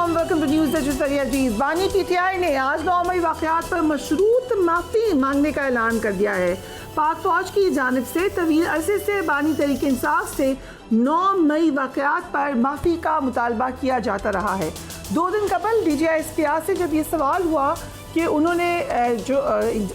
अस्सलाम welcome to news अजीज। बानी PTI ने आज 9 मई वाक़यात पर मशरूत माफ़ी मांगने का ऐलान कर दिया है। पाक फौज की जानिब से तवील अरसे से बानी तहरीक इंसाफ से 9 मई वाक़यात पर माफ़ी का मुतालबा किया जाता रहा है। 2 दिन कबल DGI SPR से जब ये सवाल हुआ कि उन्होंने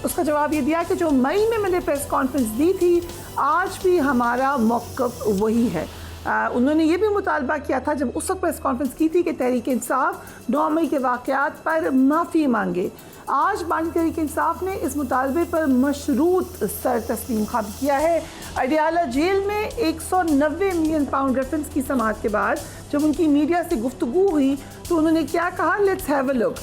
उसका जवाब ये दिया कि जो मई में मैंने प्रेस कॉन्फ्रेंस दी थी, आज भी हमारा मौक़िफ़ वही है। उन्होंने ये भी मुतालबा किया था जब उस वक्त प्रेस कॉन्फ्रेंस की थी कि तहरीक इंसाफ 9 मई के वाक़यात पर माफ़ी मांगे। आज बानी तहरीक इंसाफ ने इस मुतालबे पर मशरूत सर तस्लीम खाब किया है। अडियाला जेल में 190 मिलियन पाउंड रेफरेंस की समाअत के बाद जब उनकी मीडिया से गुफ्तगू हुई तो उन्होंने क्या कहा, लेट्स हैव अ लुक।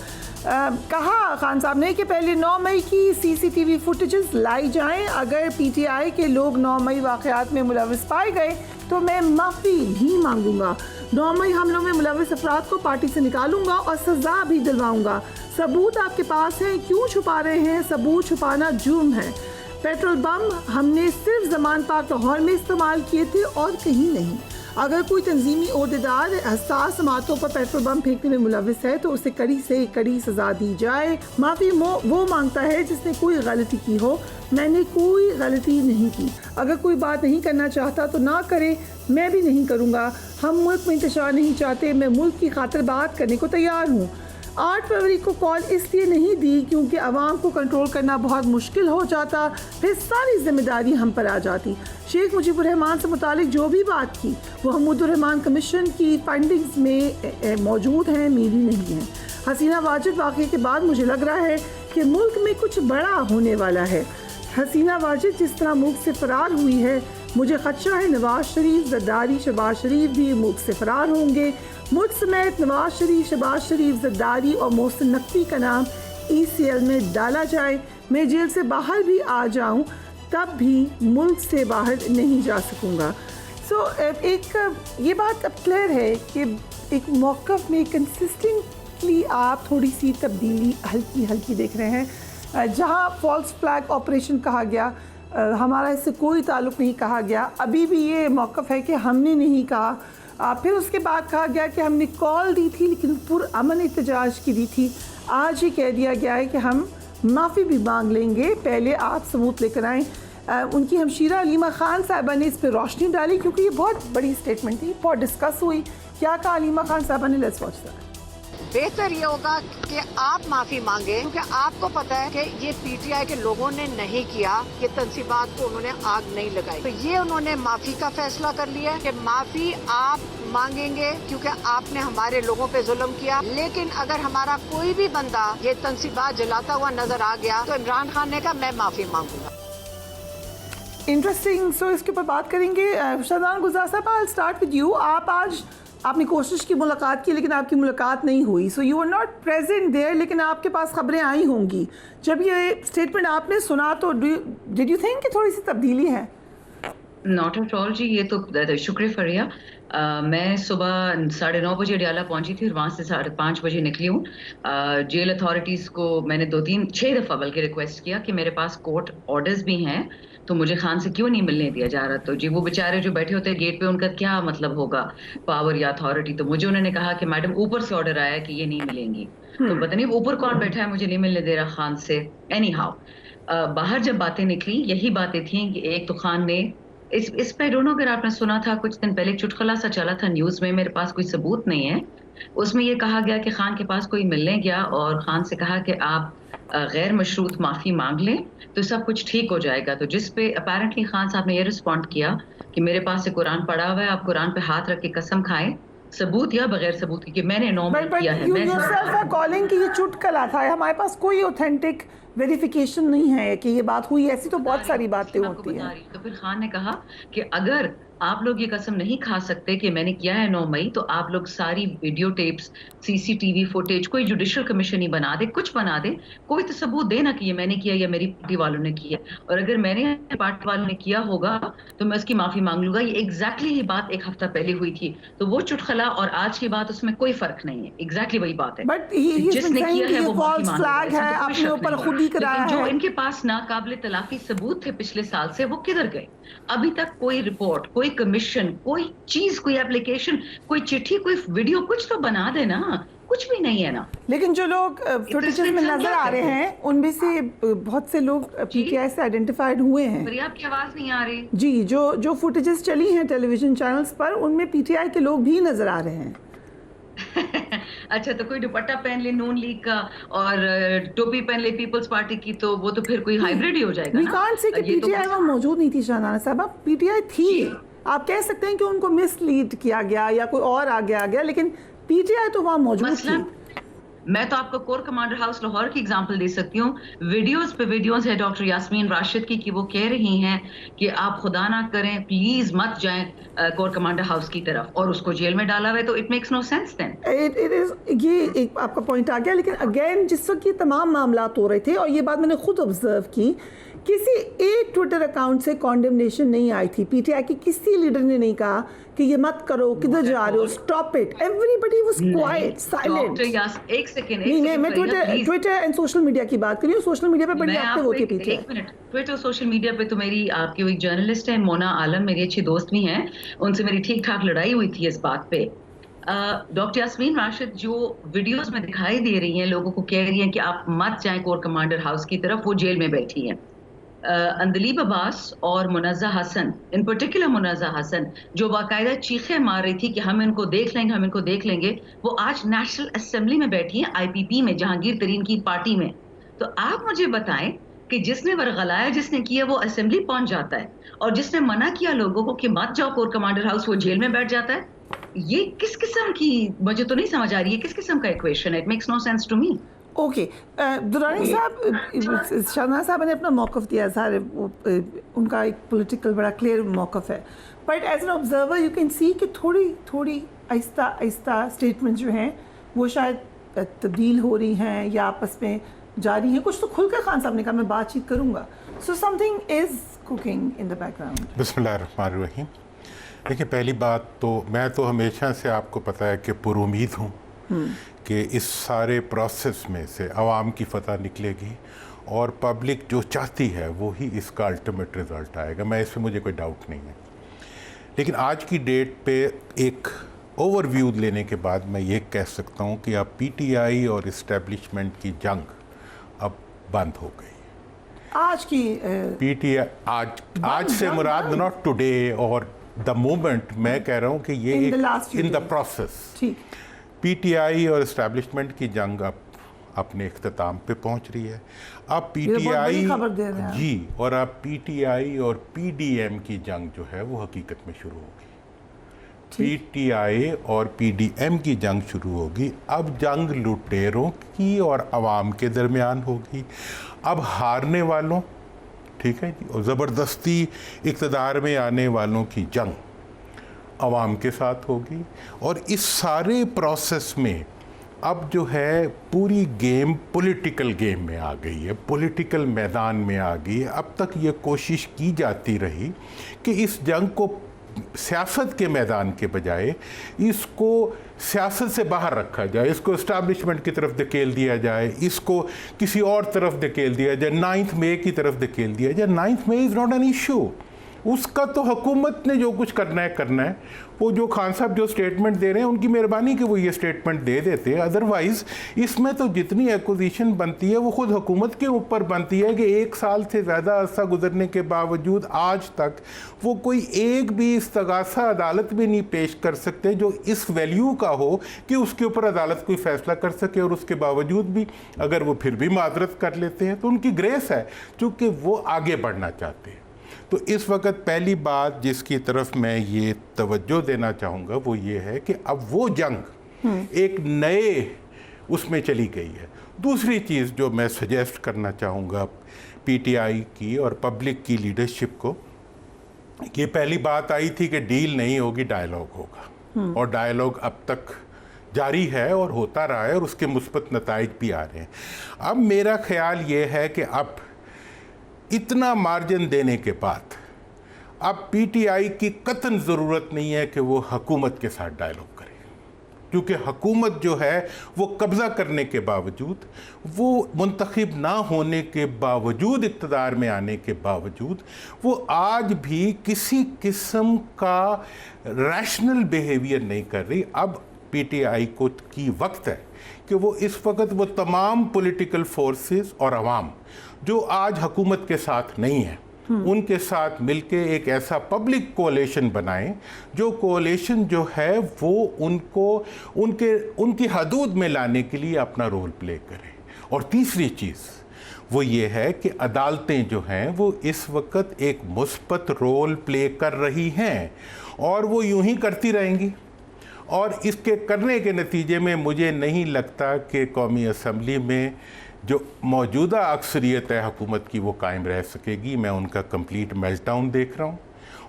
कहा खान साहब ने कि पहले 9 मई की CCTV फुटेजेस लाई जाएं। अगर PTI के लोग 9 मई वाक़यात में मुलविस पाए गए तो मैं माफ़ी भी मांगूंगा। 9 मई हमलों में मुलविस अफराद को पार्टी से निकालूंगा और सज़ा भी दिलवाऊंगा। सबूत आपके पास हैं, क्यों छुपा रहे हैं? सबूत छुपाना जुर्म है। पेट्रोल बम हमने सिर्फ ज़मान पाक लाहौर में इस्तेमाल किए थे और कहीं नहीं। अगर कोई तंजीमी ओहदेदार हसास समातों पर पेट्रोल बम फेंकने में मुलविस है तो उसे कड़ी से कड़ी सज़ा दी जाए। माफ़ी वो मांगता है जिसने कोई गलती की हो। मैंने कोई गलती नहीं की। अगर कोई बात नहीं करना चाहता तो ना करे, मैं भी नहीं करूँगा। हम मुल्क में इंतशार नहीं चाहते। मैं मुल्क की खातिर बात करने को तैयार हूँ। 8 फरवरी को कॉल इसलिए नहीं दी क्योंकि आवाम को कंट्रोल करना बहुत मुश्किल हो जाता, फिर सारी जिम्मेदारी हम पर आ जाती। शेख मुजीबुर रहमान से मुतालिक जो भी बात की वो हमीदुर रहमान कमीशन की फाइंडिंग्स में मौजूद हैं, मेरी नहीं है। हसीना वाजिद वाक़े के बाद मुझे लग रहा है कि मुल्क में कुछ बड़ा होने वाला है। हसीना वाजिद जिस तरह मुल्क से फ़रार हुई है, मुझे खदशा है नवाज शरीफ, जरदारी, शहबाज शरीफ भी मुल्क से फ़रार होंगे। मुझ समेत नवाज शरीफ, शहबाज शरीफ, जरदारी और मोहसिन नकवी का नाम ECL में डाला जाए। मैं जेल से बाहर भी आ जाऊं तब भी मुल्क से बाहर नहीं जा सकूंगा। एक ये बात अब क्लियर है कि एक मौक़िफ़ में कंसिस्टेंटली आप थोड़ी सी तब्दीली हल्की हल्की देख रहे हैं। जहां फॉल्स फ्लैग ऑपरेशन कहा गया, हमारा इससे कोई ताल्लुक़ नहीं कहा गया, अभी भी ये मौक़िफ़ है कि हमने नहीं कहा। फिर उसके बाद कहा गया कि हमने कॉल दी थी लेकिन पुरअमन एहतजाज की दी थी। आज ही कह दिया गया है कि हम माफ़ी भी मांग लेंगे, पहले आप सबूत लेकर आएँ। उनकी हमशीरा अलीमा खान साहिबा ने इस पर रोशनी डाली क्योंकि ये बहुत बड़ी स्टेटमेंट थी, बहुत डिस्कस हुई। क्या कहा अलीमा खान साहिबा ने, लेट्स वॉच दैट। बेहतर ये होगा कि आप माफी मांगे क्योंकि आपको पता है कि ये PTI के लोगों ने नहीं किया, ये तंसीबात को उन्होंने आग नहीं लगाई। तो ये उन्होंने माफी का फैसला कर लिया कि माफी आप मांगेंगे क्योंकि आपने हमारे लोगों पे जुल्म किया। लेकिन अगर हमारा कोई भी बंदा ये तंसीबात जलाता हुआ नजर आ गया तो इमरान खान ने कहा मैं माफी मांगूंगा। इंटरेस्टिंग। सो इसके ऊपर बात करेंगे। शाहजान गुलजार साहब, I will start with you. आपने कोशिश की मुलाकात की लेकिन आपकी मुलाकात नहीं हुई। So you are not present there, लेकिन आपके पास खबरें आई होंगी। जब ये स्टेटमेंट आपने सुना तो डिड यू थिंक कि थोड़ी सी तब्दीली है? नॉट एट ऑल जी, ये तो शुक्र फरिया। मैं सुबह 9:30 बजे अडियाला पहुंची थी और वहाँ से 5:30 बजे निकली हूँ। जेल अथॉरिटीज़ को मैंने 6 दफ़ा बल्कि रिक्वेस्ट किया कि मेरे पास कोर्ट ऑर्डर्स भी हैं तो मुझे खान से क्यों नहीं मिलने दिया जा रहा। तो जी वो बेचारे जो बैठे होते हैं गेट पे, उनका क्या मतलब होगा पावर या अथॉरिटी। तो मुझे उन्होंने कहा कि मैडम ऊपर से ऑर्डर आया है कि ये नहीं मिलेंगी। तो पता नहीं ऊपर कौन बैठा है, मुझे नहीं मिलने दे रहा खान से। एनी हाउ बाहर जब बातें निकली यही बातें थी कि एक तो खान ने इस पे डोंट नो अगर आपने सुना था, कुछ दिन पहले एक चुटकुला सा चला था न्यूज़ में, मेरे पास कोई सबूत नहीं है। उसमें ये कहा गया कि खान के पास कोई मिलने गया और खान से कहा कि आप गैर मशरूत माफ़ी मांग लें तो सब कुछ ठीक हो जाएगा। तो जिस पे अपेरेंटली खान साहब ने ये रिस्पॉन्ड किया कि मेरे पास से कुरान पड़ा हुआ है, आप कुरान पे हाथ रख के कसम खाएं, सबूत या बगैर सबूत की, मैं नॉमिनेट किया है। मैं कॉलिंग की ये चुटकुला था, हमारे पास कोई ऑथेंटिक वेरिफिकेशन नहीं है कि ये बात हुई। ऐसी तो बहुत सारी बातें होती हैं। तो फिर खान ने कहा कि अगर आप लोग ये कसम नहीं खा सकते कि मैंने किया है 9 मई, तो आप लोग सारी वीडियो टेप्स, CCTV फुटेज, कोई जुडिशियल कमीशन ही बना दे, कुछ बना दे, कोई तो सबूत देना कि ये मैंने किया या मेरी पार्टी वालों ने किया। और अगर मैंने पार्टी वालों ने किया होगा तो मैं उसकी माफी मांग लूंगा। ये एग्जैक्टली ही बात 1 हफ्ता पहले हुई थी। तो वो चुटकुला और आज की बात, उसमें कोई फर्क नहीं है। एग्जैक्टली वही बात है। बट जिसने किया है वो फॉल्स फ्लैग है, अपने ऊपर खुद ही कराया है। जो इनके पास नाकाबिले तलाफी सबूत थे पिछले साल से, वो किधर गए? अभी तक कोई रिपोर्ट, कोई कमीशन, कोई चीज, कोई एप्लीकेशन, कोई चिट्ठी, कोई वीडियो, कुछ तो बना देना। कुछ भी नहीं है ना। लेकिन जो लोग फुटेजेस में नजर आ रहे हैं उनमें से बहुत से लोग पीटीआई से आइडेंटिफाइड हुए हैं। पर आपकी आवाज नहीं आ रही जी, जो फुटेजेस चली हैं टेलीविजन चैनल्स पर उनमें पीटीआई के लोग भी नजर आ रहे हैं। अच्छा, तो कोई दुपट्टा पहन ले नून लीग का और टोपी पहन ले पीपल्स पार्टी की, तो वो तो फिर कोई हाइब्रिड ही हो जाएगा वी ना। कांट से कि पीटीआई वहाँ मौजूद नहीं थी शाहनाना साहब, पीटीआई थी। आप कह सकते हैं कि उनको मिसलीड किया गया या कोई और आगे आ गया, लेकिन पीटीआई तो वहाँ मौजूद थी। मैं तो आपको कोर कमांडर हाउस लाहौर की एग्जांपल दे सकती हूँ। वीडियोस पे वीडियोस है डॉक्टर यास्मीन राशिद की कि वो कह रही हैं कि आप खुदा ना करें, प्लीज मत जाएं कोर कमांडर हाउस की तरफ, और उसको जेल में डाला हुआ है। तो it makes no sense then. It is ये एक आपका पॉइंट आ गया, लेकिन अगेन जिस वक्त ये तमाम मामला हो रहे थे, और ये बात मैंने खुद ऑब्जर्व की, किसी एक ट्विटर अकाउंट से कॉन्डेमनेशन नहीं आई थी। पीटीआई की किसी लीडर ने नहीं कहा कि ये मत करो, किधर जा रहे हो, stop it. Everybody was quite, silent. एक सेकंड, नहीं, मैं ट्विटर एंड सोशल मीडिया की बात कर रही हूँ। सोशल मीडिया पे बड़ी एक्टिव होती है पीटीआई। एक मिनट, ट्विटर सोशल मीडिया पे तो मेरी आपकी एक जर्नलिस्ट है मोना आलम, मेरी अच्छी दोस्त भी हैं, उनसे मेरी ठीक ठाक लड़ाई हुई थी इस बात पे। डॉक्टर यास्मीन राशिद जो वीडियोस में दिखाई दे रही हैं, लोगों को कह रही हैं कि आप मत जाएं कोर कमांडर हाउस की तरफ, वो जेल में बैठी हैं। अंदलीब अब्बास और मुनज़्ज़ा हसन, इन पर्टिकुलर मुनज़्ज़ा हसन, जो बाकायदा चीखें मार रही थी कि हम इनको देख लेंगे, हम इनको देख लेंगे, वो आज नेशनल असेंबली में बैठी हैं, आईपीपी में, जहांगीर तरीन की पार्टी में। तो आप मुझे बताएं कि जिसने वरगलाया, जिसने किया, वो असेंबली पहुंच जाता है, और जिसने मना किया लोगों को कि मत जाओ कोर कमांडर हाउस, वो जेल में बैठ जाता है। ये किस किस्म की, मुझे तो नहीं समझ आ रही है किस किस्म का इक्वेशन है। It makes no sense to me. Okay, Durrani साहब, शाहनाज साहब ने अपना मौक़िफ़ दिया, सारे उनका एक पॉलिटिकल बड़ा क्लियर मौक़िफ़ है, but as an observer you can see कि थोड़ी थोड़ी आहिस्ता आहिस्ता स्टेटमेंट जो हैं वो शायद तब्दील हो रही हैं या आपस में जारी हैं। कुछ तो खुलकर खान साहब ने कहा मैं बातचीत करूँगा, so something is cooking in the background. बिस्मिल्लाहिर्रहमानिर्रहीम। देखिए, पहली बात तो मैं तो हमेशा से आपको पता है कि पुरुमीद हूँ कि इस सारे प्रोसेस में से आवाम की फतह निकलेगी और पब्लिक जो चाहती है वो ही इसका अल्टीमेट रिज़ल्ट आएगा। मैं इसमें मुझे कोई डाउट नहीं है। लेकिन आज की डेट पे एक ओवरव्यू लेने के बाद मैं ये कह सकता हूँ कि अब पीटीआई और इस्टेब्लिशमेंट की जंग अब बंद हो गई। आज की पीटीआई आज से मुराद नॉट टुडे और द मोमेंट, मैं कह रहा हूँ कि ये इन द प्रोसेस पीटीआई और इस्टेब्लिशमेंट की जंग अब अपने इख्तिताम पे पहुंच रही है। अब पीटीआई जी और अब पीटीआई और पीडीएम की जंग जो है वो हकीकत में शुरू होगी। पीटीआई और पीडीएम की जंग शुरू होगी। अब जंग लुटेरों की और आवाम के दरमियान होगी। अब हारने वालों, ठीक है जी, और ज़बरदस्ती इक़्तिदार में आने वालों की जंग आवाम के साथ होगी। और इस सारे प्रोसेस में अब जो है पूरी गेम पॉलिटिकल गेम में आ गई है, पॉलिटिकल मैदान में आ गई है। अब तक ये कोशिश की जाती रही कि इस जंग को सियासत के मैदान के बजाय इसको सियासत से बाहर रखा जाए, इसको इस्टेब्लिशमेंट की तरफ धकेल दिया जाए, इसको किसी और तरफ धकेल दिया जाए, 9 मई की तरफ धकेल दिया जाए। 9 मई इज़ नॉट एन इशू, उसका तो हुकूमत ने जो कुछ करना है। वो जो खान साहब जो स्टेटमेंट दे रहे हैं उनकी मेहरबानी कि वो ये स्टेटमेंट दे देते हैं। अदरवाइज़ इसमें तो जितनी एक्विजिशन बनती है वो खुद हुकूमत के ऊपर बनती है कि 1 साल से ज़्यादा अरसा गुजरने के बावजूद आज तक वो कोई एक भी इस्तगासा अदालत में नहीं पेश कर सकते जो इस वैल्यू का हो कि उसके ऊपर अदालत कोई फ़ैसला कर सके। और उसके बावजूद भी अगर वो फिर भी माजरत कर लेते हैं तो उनकी ग्रेस है, चूँकि वो आगे बढ़ना चाहते हैं। तो इस वक्त पहली बात जिसकी तरफ मैं ये तवज्जो देना चाहूँगा वो ये है कि अब वो जंग एक नए उसमें चली गई है। दूसरी चीज़ जो मैं सजेस्ट करना चाहूँगा पीटीआई की और पब्लिक की लीडरशिप को, ये पहली बात आई थी कि डील नहीं होगी, डायलॉग होगा, और डायलॉग अब तक जारी है और होता रहा है और उसके मुस्बत नताइज भी आ रहे हैं। अब मेरा ख्याल ये है कि अब इतना मार्जिन देने के बाद अब पीटीआई की कतन ज़रूरत नहीं है कि वो हुकूमत के साथ डायलॉग करे, क्योंकि हुकूमत जो है वो कब्ज़ा करने के बावजूद, वो मुंतखब ना होने के बावजूद, इक़्तिदार में आने के बावजूद, वो आज भी किसी किस्म का रैशनल बिहेवियर नहीं कर रही। अब पीटीआई को की वक्त है कि वो इस वक्त वो तमाम पॉलिटिकल फोर्सेस और अवाम जो आज हुकूमत के साथ नहीं है उनके साथ मिलके एक ऐसा पब्लिक कोalition बनाएं जो कोalition जो है वो उनको उनकी हदूद में लाने के लिए अपना रोल प्ले करे। और तीसरी चीज़ वो ये है कि अदालतें जो हैं वो इस वक्त एक मुस्बत रोल प्ले कर रही हैं और वो यूं ही करती रहेंगी, और इसके करने के नतीजे में मुझे नहीं लगता कि कौमी असम्बली में जो मौजूदा अक्सरियत है हुकूमत की वो कायम रह सकेगी। मैं उनका कंप्लीट मेल्टडाउन देख रहा हूँ,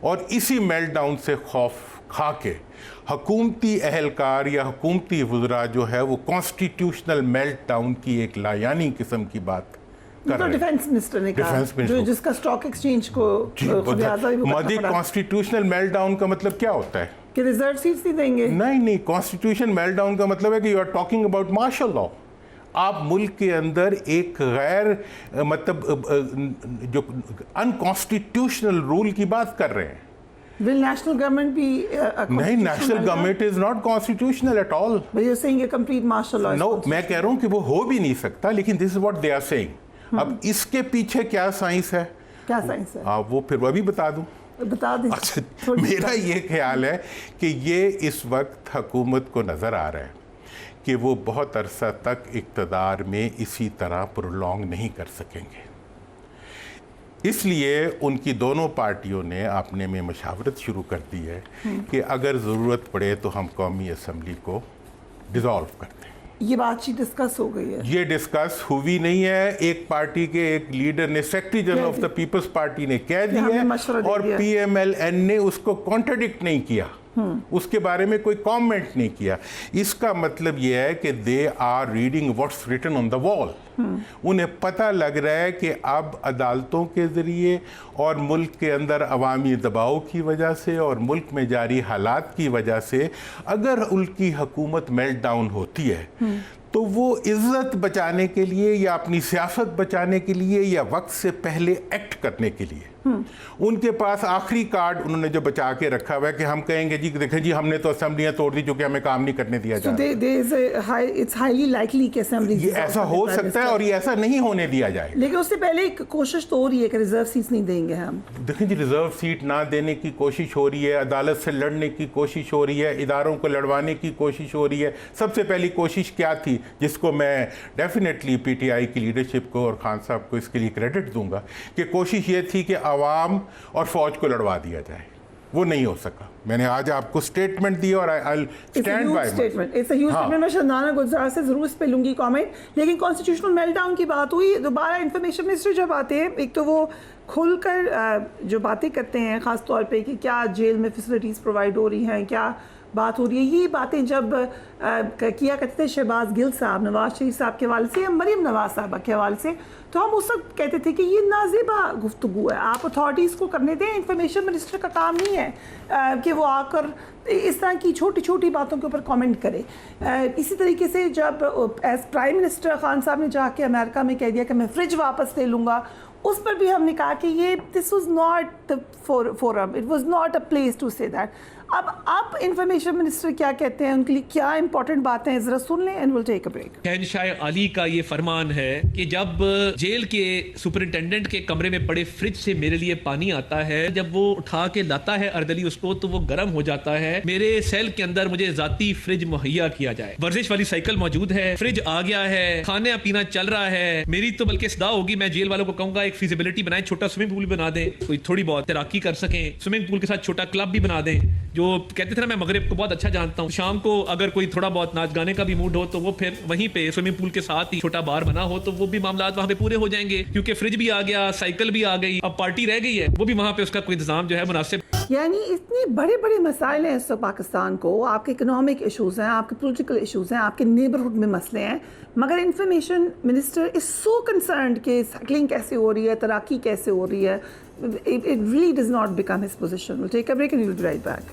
और इसी मेल्टडाउन से खौफ खा के हुकूमती अहलकार या हुकूमती वज़रा जो है वो कॉन्स्टिट्यूशनल मेल्टडाउन की एक लायानी किस्म की बात कर रहे हैं। डिफेंस मिनिस्टर ने कहा, जो जिसका स्टॉक एक्सचेंज को मोदी कॉन्स्टिट्यूशनल मेल्टडाउन का मतलब क्या होता है कि रिजर्व सीट्स नहीं देंगे? नहीं, कॉन्स्टिट्यूशन मेल्टडाउन का मतलब है कि you are talking about martial law. आप मुल्क के अंदर एक गैर मतलब जो अनकॉन्स्टिट्यूशनल रूल की बात कर रहे हैं। Will national government be नहीं, national government is not constitutional at all. But you're saying a complete martial law? No, मैं कह रहा हूँ कि वो हो भी नहीं सकता, लेकिन this is what they are saying. अब इसके पीछे क्या साइंस है, क्या साइंस है? वो फिर वो भी बता दूं। बता दें। अच्छा, मेरा ये ख्याल है कि ये इस वक्त हुकूमत को नज़र आ रहा है कि वो बहुत अरसा तक इक़्तिदार में इसी तरह प्रोलॉन्ग नहीं कर सकेंगे। इसलिए उनकी दोनों पार्टियों ने अपने में मशावरत शुरू कर दी है कि अगर ज़रूरत पड़े तो हम कौमी असम्बली को डिज़ोल्व कर दें। ये बातचीत डिस्कस हो गई है? ये डिस्कस हुई नहीं है। एक पार्टी के एक लीडर ने, secretary general of the People's Party ने कह दिया है, और पीएमएलएन ने उसको कॉन्ट्रडिक्ट नहीं किया, उसके बारे में कोई कमेंट नहीं किया। इसका मतलब यह है कि they are reading what's written on the wall. उन्हें पता लग रहा है कि अब अदालतों के ज़रिए और मुल्क के अंदर अवामी दबाव की वजह से और मुल्क में जारी हालात की वजह से अगर उनकी हुकूमत मेल्टडाउन होती है तो वो इज़्ज़त बचाने के लिए या अपनी सियासत बचाने के लिए या वक्त से पहले एक्ट करने के लिए उनके पास आखिरी कार्ड उन्होंने जो बचा के रखा हुआ है कि हम कहेंगे जी देखें जी हमने तो असेंबलियां तोड़ दी जो कि हमें काम नहीं करने दिया जा रहा। इट्स हाईली लाइकली कि असेंबली ये ऐसा हो सकता है और ये ऐसा नहीं होने दिया जाए। लेकिन उससे पहले एक कोशिश तो हो रही है कि रिजर्व सीट्स नहीं देंगे हम। देखें जी, रिजर्व सीट ना देने की कोशिश हो रही है, अदालत से लड़ने की कोशिश हो रही है, इदारों को लड़वाने की कोशिश हो रही है। सबसे पहली कोशिश क्या थी, जिसको मैं डेफिनेटली पीटीआई की लीडरशिप को और खान साहब को इसके लिए क्रेडिट दूंगा, कि कोशिश ये थी कि आवाम और फौज को लड़वा दिया जाए। वो नहीं हो सका। मैंने आज आपको स्टेटमेंट दी और I stand by statement. It's a huge statement. मैं शंदाना गुलजार से जरूर इस पे लूंगी कमेंट। लेकिन कॉन्स्टिट्यूशनल मेल्टडाउन की बात हुई, दोबारा इंफॉर्मेशन मिनिस्टर जब आते हैं, एक तो वो खुलकर जो बातें करते हैं ख़ास तौर पे कि क्या जेल में फैसिलिटीज़ प्रोवाइड हो रही हैं, क्या बात हो रही है, ये बातें जब किया करते थे शहबाज गिल साहब, नवाज शरीफ साहब के हवाले से या मरीम नवाज साहबा के हवाले से, तो हम उस वक्त कहते थे कि ये नाज़ेबा गुफ्तगू है, आप अथॉरिटीज़ को करने दें। इंफॉर्मेशन मिनिस्टर का काम नहीं है कि वो आकर इस तरह की छोटी छोटी बातों के ऊपर कमेंट करे। इसी तरीके से जब एज प्राइम मिनिस्टर खान साहब ने जाके अमेरिका में कह दिया कि मैं फ्रिज वापस ले लूँगा, उस पर भी हमने कहा कि ये this was not the forum, it was not a place to say that. अब इंफॉर्मेशन मिनिस्टर क्या कहते हैं, उनके लिए क्या इंपॉर्टेंट बातें हैं, जरा सुन लें and will take a break. Shahenshah Ali का ये फरमान है कि जब जेल के सुपरिटेंडेंट के कमरे में पड़े फ्रिज से मेरे लिए पानी आता है, जब वो उठा के लाता है अर्दली उसको, तो वो गर्म हो जाता है। मेरे सेल के अंदर मुझे जाती फ्रिज मुहैया किया जाए, वर्जिश वाली साइकिल मौजूद है, फ्रिज आ गया है, खाना पीना चल रहा है। मेरी तो बल्कि सदा होगी, मैं जेल वालों को कहूंगा एक फिजिबिलिटी बनाए, छोटा स्विमिंग पूल बना दें, कोई थोड़ी बहुत तैराकी कर सकें, स्विमिंग पूल के साथ छोटा क्लब भी बना दें। जो कहते थे ना, मैं मगरिब को बहुत अच्छा जानता हूँ, शाम को अगर कोई थोड़ा बहुत नाच गाने का भी मूड हो तो वो फिर वहीं पे स्विमिंग पूल के साथ ही छोटा बार बना हो, तो वो भी मामला वहाँ पे पूरे हो जाएंगे, क्योंकि फ्रिज भी आ गया, साइकिल भी आ गई, अब पार्टी रह गई है, वो भी वहाँ पे उसका कोई इंतजाम जो है मुनासिब। यानी इतने बड़े बड़े मसाइल हैं इस वक्त पाकिस्तान को, आपके इकोनॉमिक इशूज़ हैं, आपके पॉलिटिकल इशूज़ हैं, आपके नेबरहुड में मसले हैं, मगर information minister is so concerned कि साइकिलिंग कैसे हो रही है, तैराकी कैसे हो रही है। It really does not become his position. We'll take a break and we'll be right back.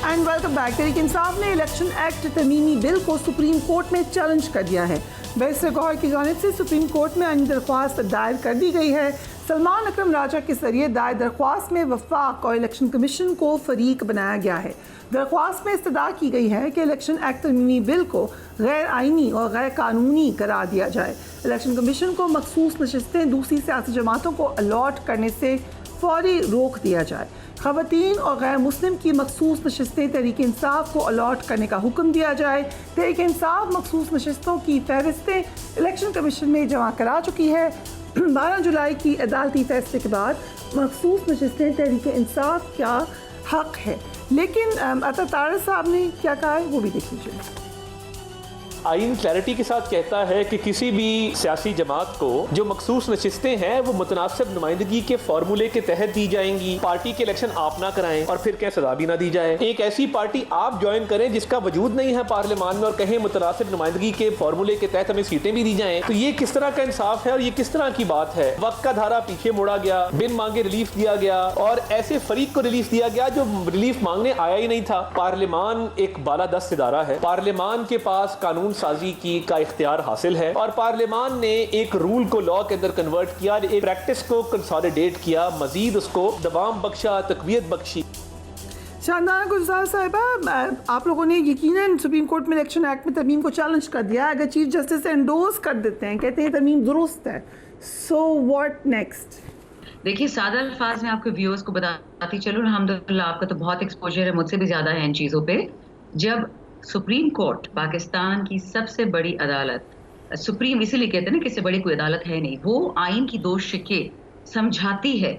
And welcome back. Tehreek Insaf ने इलेक्शन एक्ट तरमीमी बिल को सुप्रीम कोर्ट में चैलेंज कर दिया है। बैरिस्टर गौहर की जानिब से सुप्रीम कोर्ट में आईनी दरख्वास्त दायर कर दी गई है। सलमान अकरम राजा के जरिए दायर दरख्वास्त में वफाक और इलेक्शन कमीशन को फरीक बनाया गया है। दरख्वास्त में इस्तदा की गई है कि इलेक्शन एक्ट तरमीमी बिल को गैर आइनी और गैर कानूनी करार दिया जाए। इलेक्शन कमीशन को मखसूस नशिस्तें दूसरी सियासी जमातों को अलॉट करने से फौरी रोक दिया जाए। ख़वातीन और गैर मुस्लिम की मखसूस नशिस्तें तहरीक इंसाफ को अलॉट करने का हुक्म दिया जाए। तहरीक इंसाफ मखसूस नशिस्तों की फहरिस्तें इलेक्शन कमीशन में जमा करा चुकी है। 12 जुलाई की अदालती फैसले के बाद मखसूस नशिस्तें तहरीक इंसाफ का हक है। लेकिन अता तारड़ साहब ने क्या कहा है वो भी देख लीजिए। आइन क्लैरिटी के साथ कहता है कि किसी भी सियासी जमात को जो मखसूस नशिस्तें हैं वो मुतनासिब नुमाइंदगी के फार्मूले के तहत दी जाएंगी। पार्टी के इलेक्शन आप ना कराएं और फिर क्या सजा भी ना दी जाए। एक ऐसी पार्टी आप ज्वाइन करें जिसका वजूद नहीं है पार्लियामान में और कहें मुतनासिब नुमाइंदगी के फार्मूले के तहत हमें सीटें भी दी जाएं, तो ये किस तरह का इंसाफ है और ये किस तरह की बात है। वक्त का धारा पीछे मोड़ा गया, बिन मांगे रिलीफ दिया गया और ऐसे फरीक को रिलीफ दिया गया जो रिलीफ मांगने आया ही नहीं था। पार्लियामान एक बालादस्त इदारा है, पार्लियामान के पास कानून साजी की का इख्तियार हासिल है और पार्लियामान ने एक रूल को लॉ के अंदर कन्वर्ट किया, एक प्रैक्टिस को कंसोलिडेट किया, मजीद उसको दवाम बख्शा, तकवीयत बख्शी। शानदार गुलजार साहिबा, आप लोगों ने यकीनन सुप्रीम कोर्ट में इलेक्शन एक्ट में तरमीम को चैलेंज कर दिया। अगर चीफ जस्टिस एंडोर्स कर देते हैं, कहते हैं तरमीम दुरुस्त है, सो व्हाट नेक्स्ट? देखिए, सादा अल्फाज में आपके व्यूअर्स को बताती चलूं, अल्हम्दुलिल्लाह आपका तो बहुत एक्सपोजर है, मुझसे भी ज़्यादा है इन चीज़ों पे। जब सुप्रीम कोर्ट, पाकिस्तान की सबसे बड़ी अदालत, सुप्रीम इसीलिए कहते हैं ना कि इससे बड़ी कोई अदालत है नहीं, वो आइन की दो शिकें समझाती है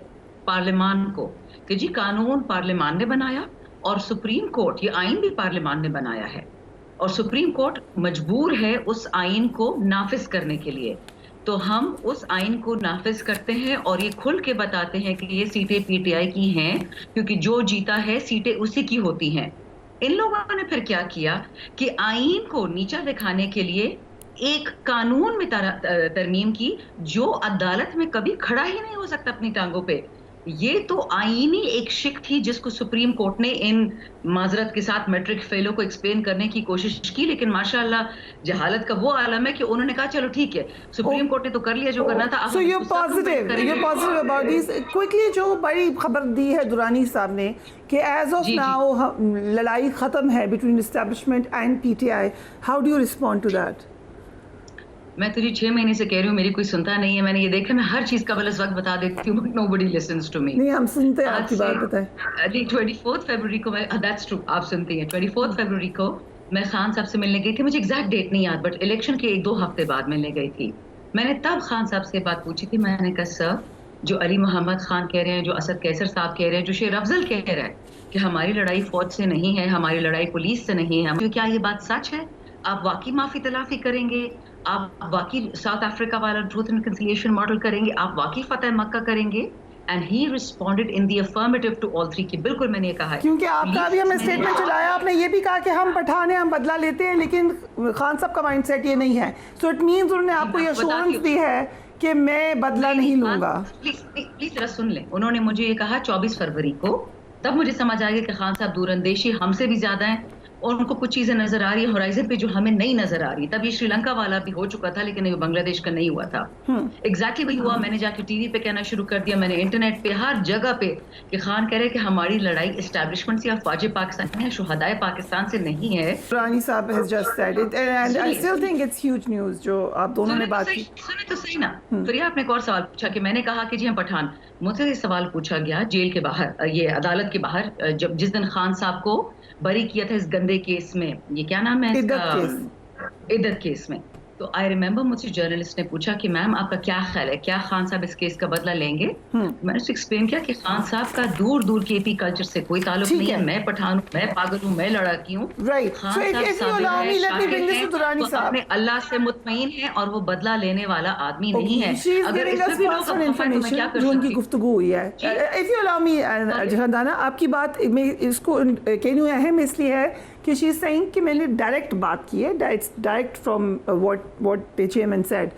पार्लियामान को कि जी कानून पार्लियामान ने बनाया और सुप्रीम कोर्ट, ये आइन भी पार्लियामान ने बनाया है और सुप्रीम कोर्ट मजबूर है उस आइन को नाफिज करने के लिए। तो हम उस आइन को नाफिज करते हैं और ये खुल के बताते हैं कि ये सीटें पीटीआई की हैं क्योंकि जो जीता है सीटें उसी की होती हैं। इन लोगों ने फिर क्या किया कि आइन को नीचा दिखाने के लिए एक कानून में तरमीम की जो अदालत में कभी खड़ा ही नहीं हो सकता अपनी टांगों पे। ये तो आईनी एक शिक थी जिसको सुप्रीम कोर्ट ने इन माजरत के साथ मैट्रिक फेलों को एक्सप्लेन करने की कोशिश की, लेकिन माशाल्लाह जहालत का वो आलम है कि उन्होंने कहा चलो ठीक है, सुप्रीम कोर्ट ने तो कर लिया जो करना था। So you're positive about this. Quickly जो बड़ी खबर दी है दुरानी साहब ने कि as of now लड़ाई खत्म है between establishment and PTI. How do you respond to that? मैं तुझे 6 महीने से कह रही हूँ, मेरी कोई सुनता नहीं है। मैंने ये देखा, मैं हर चीज का बस वक्त बता देती हूँ, nobody listens to me. नहीं, हम सुनते हैं, आपकी बात बताएं। 24 फरवरी को मैं, that's true, आप सुनती हैं। 24 फरवरी को मैं खान साहब से मिलने गई थी, मुझे एग्जैक्ट डेट नहीं याद, बट इलेक्शन के 1-2 हफ्ते बाद मिलने गई थी। मैंने तब खान साहब से बात पूछी थी, मैंने कहा सर, जो अली मोहम्मद खान कह रहे हैं, जो असद कैसर साहब कह रहे हैं, जो शेर अफजल कह रहा है कि हमारी लड़ाई फौज से नहीं है, हमारी लड़ाई पुलिस से नहीं है, तो क्या ये बात सच है? आप वाकई माफी तलाफी करेंगे? आप वाकई साउथ अफ्रीका वाला ट्रूथ एंड कंसिलिएशन मॉडल करेंगे? आप वाकई फतेह मक्का करेंगे? And he responded in the affirmative to all three कि बिल्कुल मैंने ये कहा है। क्योंकि आपका भी हमें स्टेटमेंट चलाया, आपने ये भी कहा कि हम पठान हैं, हम बदला लेते हैं, लेकिन खान साहब का माइंडसेट ये नहीं है। सो इट मींस उन्होंने आपको ये अश्योरेंस दी है कि मैं बदला नहीं लूंगा। प्लीज जरा सुन लें, उन्होंने मुझे ये कहा 24 फरवरी को, तब मुझे समझ आ गया कि खान साहब दूरंदेशी हमसे भी ज्यादा हैं और उनको कुछ चीजें नजर आ रही है होराइजन पे जो हमें नहीं नजर आ रही। तब ये श्रीलंका वाला भी हो चुका था, लेकिन ये बांग्लादेश का नहीं हुआ था। एग्जैक्टली वही हुआ। मैंने जाके टीवी पे कहना शुरू कर दिया, मैंने इंटरनेट पे हर जगह पे कि खान कह रहे कि हमारी लड़ाई एस्टैब्लिशमेंट से या फौज पाकिस्तान है, शुहदाए पाकिस्तान से नहीं है। रानी साहब has just said it and I still think it's huge news जो आप दोनों ने बात की। सुने तो सही ना। फिर आपने एक और सवाल पूछा कि मैंने कहा कि जी हम पठान। मुझसे ये सवाल पूछा गया जेल के बाहर, ये अदालत के बाहर, जब जिस दिन खान साहब को बरी किया था इस गंदे केस में, ये क्या नाम है इसका, इद्दत केस में। तो आई रिमेम्बर मुझसे जर्नलिस्ट ने पूछा कि मैम आपका क्या ख्याल है, क्या खान साहब इस केस का बदला लेंगे? मैंने उससे एक्सप्लेन किया कि खान साहब का दूर दूर के पी कल्चर से कोई ताल्लुक नहीं है। मैं पठान हूँ, मैं पागल हूँ, मैं लड़ाकी हूँ। अपने अल्लाह से मुतमईन है और वो बदला लेने वाला आदमी नहीं है। अगर जो उनकी गुफ्तगू हुई है, इफ यू अलाउ मी जहादाना, आपकी बात में इसको कहनी अहम इसलिए है कि शी इज सेइंग कि मैंने डायरेक्ट बात की है, direct from what chairman said.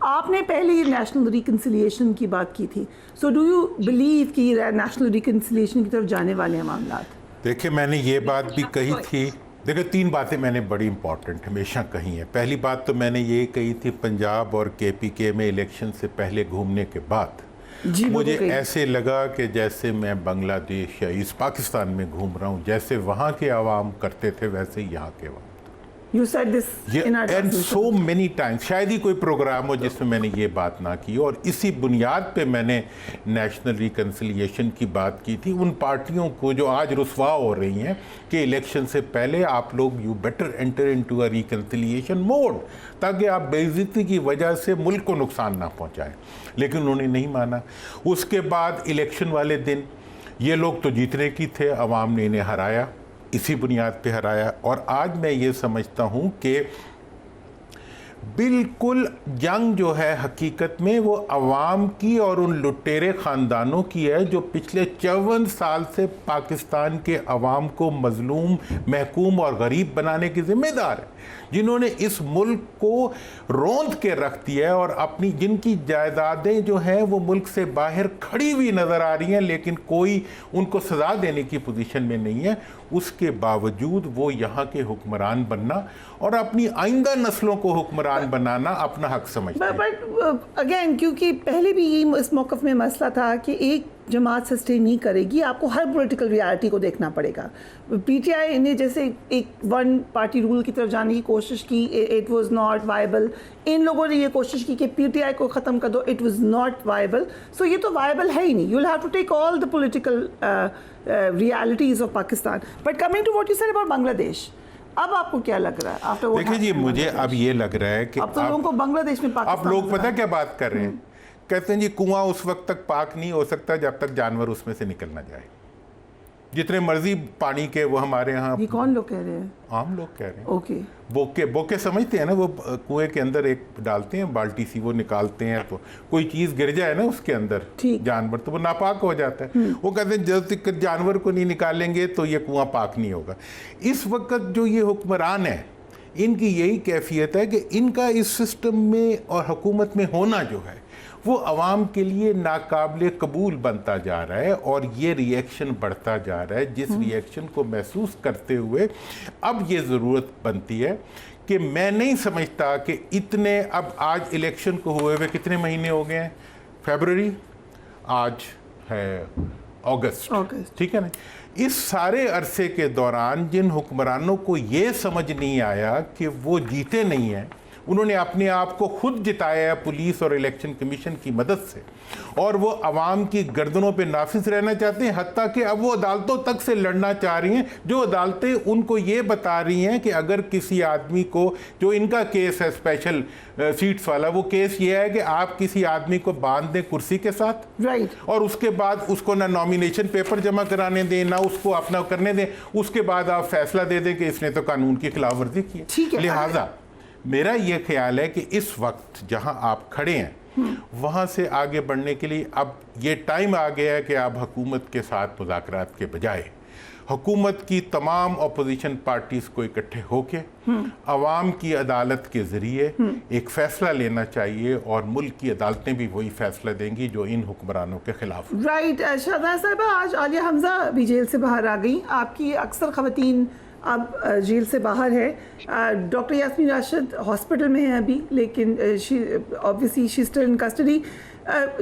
आपने पहले ही नेशनल रिकंसिलिएशन की बात की थी, सो डू यू बिलीव कि नेशनल रिकंसिलिएशन की तरफ जाने वाले हैं मामला? देखिए, मैंने ये बात भी कही थी। देखिए, 3 बातें मैंने बड़ी इंपॉर्टेंट हमेशा कही हैं। पहली बात तो मैंने ये कही थी पंजाब और KPK में इलेक्शन से पहले घूमने के बाद जी, मुझे बिल्कुल। ऐसे लगा कि जैसे मैं बांग्लादेश या ईस्ट पाकिस्तान में घूम रहा हूँ, जैसे वहाँ के आवाम करते थे वैसे ही यहाँ के आवाम। You said this in our and transmission. So many times, शायद ही कोई प्रोग्राम हो जिसमें मैंने ये बात ना की, और इसी बुनियाद पे मैंने नेशनल रिकन्सिलिएशन की बात की थी उन पार्टियों को जो आज रुसवा हो रही हैं कि इलेक्शन से पहले आप लोग you better enter into a reconciliation mode, ताकि आप बेइज्जती की वजह से मुल्क को नुकसान ना पहुंचाएं। लेकिन उन्होंने नहीं माना। उसके बाद इलेक्शन वाले दिन ये लोग तो जीतने की थे, अवाम ने इन्हें हराया, इसी बुनियाद पे हराया। और आज मैं ये समझता हूँ कि बिल्कुल जंग जो है हकीकत में वो अवाम की और उन लुटेरे ख़ानदानों की है जो पिछले 54 साल से पाकिस्तान के अवाम को मजलूम, महकूम और गरीब बनाने के ज़िम्मेदार है, जिन्होंने इस मुल्क को रौंद के रख दिया है और अपनी जिनकी जायदादें जो हैं वो मुल्क से बाहर खड़ी हुई नज़र आ रही हैं, लेकिन कोई उनको सज़ा देने की पोजीशन में नहीं है। उसके बावजूद वो यहाँ के हुक्मरान बनना और अपनी आइंदा नस्लों को हुक्मरान बनाना अपना हक समझते हैं। बट अगेन, क्योंकि पहले भी ये इस मौक़िफ़ में मसला था कि एक जमात सस्टेन नहीं करेगी, आपको हर पॉलिटिकल रियलिटी को देखना पड़ेगा। पीटीआई ने जैसे एक वन पार्टी रूल की तरफ जाने की कोशिश की, इट वाज नॉट वायबल। इन लोगों ने ये कोशिश की कि पीटीआई को ख़त्म कर दो, इट वाज नॉट वायबल। सो ये तो वायबल है ही नहीं। You will have to take all the political realities of Pakistan. But coming to what you said about Bangladesh, अब आपको क्या लग रहा है आफ्टर व्हाट? देखिए जी, मुझे अब ये लग रहा है कि अब तो लोगों को बांग्लादेश में आप लोग पता क्या बात कर रहे हैं, कहते हैं जी कुआं उस वक्त तक पाक नहीं हो सकता जब तक जानवर उसमें से निकल ना जाए। जितने मर्जी पानी के वो हमारे यहाँ, ये कौन लोग कह रहे हैं? आम लोग कह रहे हैं। ओके। बोके समझते हैं ना, वो कुएं के अंदर एक डालते हैं बाल्टी सी, वो निकालते हैं, तो कोई चीज़ गिर जाए ना उसके अंदर जानवर, तो वो नापाक हो जाता है। वो कहते हैं जब तक जानवर को नहीं निकालेंगे तो ये कुआं पाक नहीं होगा। इस वक्त जो ये हुक्मरान है, इनकी यही कैफियत है कि इनका इस सिस्टम में और हुकूमत में होना जो है वो अवाम के लिए नाकाबिले कबूल बनता जा रहा है, और ये रिएक्शन बढ़ता जा रहा है, जिस रिएक्शन को महसूस करते हुए अब ये ज़रूरत बनती है कि मैं नहीं समझता कि इतने, अब आज इलेक्शन को हुए हुए कितने महीने हो गए हैं? फरवरी, आज है अगस्त, ठीक है ना? इस सारे अरसे के दौरान जिन हुक्मरानों को ये समझ नहीं आया कि वो जीते नहीं हैं, उन्होंने अपने आप को खुद जिताया है पुलिस और इलेक्शन कमीशन की मदद से, और वो अवाम की गर्दनों पे नाफिज रहना चाहते हैं। हत्ता कि अब वो अदालतों तक से लड़ना चाह रही हैं, जो अदालतें उनको ये बता रही हैं कि अगर किसी आदमी को, जो इनका केस है स्पेशल सीट्स वाला, वो केस ये है कि आप किसी आदमी को बांध दें कुर्सी के साथ, राइट, और उसके बाद उसको ना नॉमिनेशन पेपर जमा कराने दें, ना उसको अपना करने दें, उसके बाद आप फैसला दे दें कि इसने तो कानून की खिलाफ वर्जी की है। लिहाजा मेरा ये ख्याल है कि इस वक्त जहां आप खड़े हैं वहां से आगे बढ़ने के लिए अब ये टाइम आ गया है कि आप हुकूमत के साथ मुज़ाकरात के बजाय हुकूमत की तमाम अपोजिशन पार्टीज़ को इकट्ठे होके अवाम की अदालत के ज़रिए एक फ़ैसला लेना चाहिए, और मुल्क की अदालतें भी वही फ़ैसला देंगी जो इन हुक्मरानों के ख़िलाफ़। राइट। शाहज़ाद साहिबा, आज आलिया हमज़ा भी जेल से बाहर आ गई। आपकी अक्सर ख़वातीन अब जेल से बाहर है। डॉक्टर यास्मीन राशिद हॉस्पिटल में है अभी, लेकिन obviously she still in custody.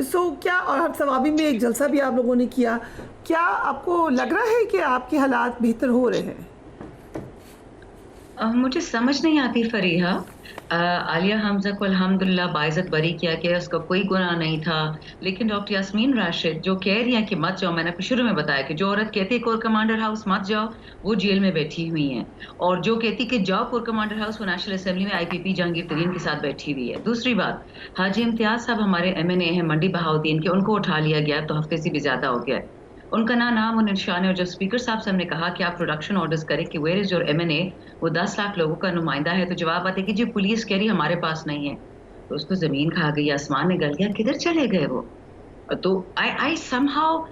So क्या, और सवाबी में एक जलसा भी आप लोगों ने किया, क्या आपको लग रहा है कि आपके हालात बेहतर हो रहे हैं? मुझे समझ नहीं आती फरीहा, आलिया हमजा को अल्हम्दुलिल्लाह बाइज़्ज़त बरी किया कि उसका कोई गुनाह नहीं था, लेकिन डॉक्टर यास्मीन राशिद जो कह रही हैं कि मत जाओ, मैंने शुरू में बताया कि जो औरत कहती है कोर कमांडर हाउस मत जाओ, वो जेल में बैठी हुई हैं, और जो कहती कि जाओ कोर कमांडर हाउस, वो नेशनल असेंबली में IPP जहांगीर तरीन के साथ बैठी हुई है। दूसरी बात, हाजी इम्तियाज़ साहब हमारे MNA हैं मंडी बहाउद्दीन के, उनको उठा लिया गया तो हफ्ते से भी ज़्यादा हो गया है, उनका नाम और निशान है। और जब स्पीकर साहब से हमने कहा कि आप प्रोडक्शन ऑर्डर्स करें कि वेयर इज़ योर MNA, वो 10 लाख लोगों का नुमाइंदा है, तो जवाब आते कि जी पुलिस कह रही हमारे पास नहीं है। तो उसको ज़मीन खा गई, आसमान ने गल गया, किधर चले गए वो? तो I somehow